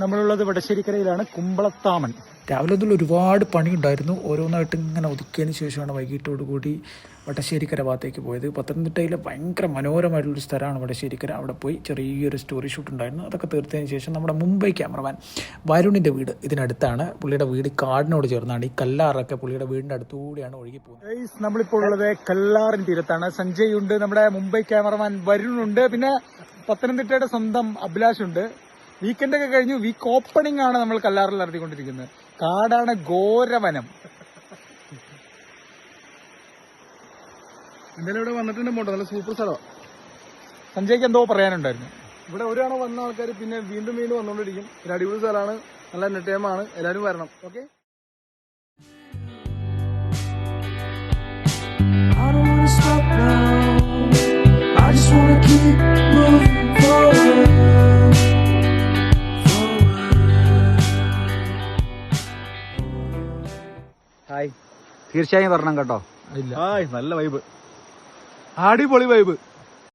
നമ്മളുള്ളത് വടശ്ശേരിക്കരയിലാണ്, കുമ്പളത്താമൻ. രാവിലെ മുതൽ ഒരുപാട് പണിയുണ്ടായിരുന്നു. ഓരോന്നായിട്ട് ഇങ്ങനെ ഒതുക്കിയതിന് ശേഷമാണ് വൈകിട്ടോടുകൂടി വടശ്ശേരിക്കര ഭാഗത്തേക്ക് പോയത്. പത്തനംതിട്ടയിലെ ഭയങ്കര മനോഹരമായിട്ടുള്ളൊരു സ്ഥലമാണ് വടശ്ശേരിക്കര. അവിടെ പോയി ചെറിയൊരു സ്റ്റോറി ഷൂട്ട് ഉണ്ടായിരുന്നു. അതൊക്കെ തീർത്തതിന് ശേഷം നമ്മുടെ മുംബൈ ക്യാമറമാൻ വരുണിൻ്റെ വീട് ഇതിനടുത്താണ്. പുള്ളിയുടെ വീട് കാടിനോട് ചേർന്നാണ്. ഈ കല്ലാറൊക്കെ പുള്ളിയുടെ വീടിൻ്റെ അടുത്തുകൂടിയാണ് ഒഴുകി പോകുന്നത്. നമ്മളിപ്പോൾ ഉള്ളത് കല്ലാറിൻ തീരത്താണ്. സഞ്ജയ് ഉണ്ട്, നമ്മുടെ മുംബൈ ക്യാമറമാൻ വരുണുണ്ട്, പിന്നെ പത്തനംതിട്ടയുടെ സ്വന്തം അഭിലാഷുണ്ട്. വീക്കെൻഡ് ഒക്കെ കഴിഞ്ഞു, വീക്ക് ഓപ്പണിംഗ് ആണ് നമ്മൾ കല്ലാറിൽ നടത്തിക്കൊണ്ടിരിക്കുന്നത്. കാടാണ്, ഘോരവനം. എന്തായാലും ഇവിടെ വന്നിട്ടുണ്ട് പോട്ടോ, നല്ല സൂപ്പർ സ്ഥലമാണ്. സഞ്ജയ്ക്ക് എന്തോ പറയാനുണ്ടായിരുന്നു. ഇവിടെ ഒരാണ് വന്ന ആൾക്കാർ പിന്നെ വീണ്ടും വീണ്ടും വന്നുകൊണ്ടിരിക്കും. ഒരു അടിപൊളി സ്ഥലമാണ്, നല്ല എന്റർടൈൻമെന്റ് ആണ്, എല്ലാവരും വരണം. ഓക്കെ. ഹായ്, തീർച്ചയായും വരണം കേട്ടോ. ഹായ്, നല്ല വൈബ്, അടിപൊളി വൈബ്.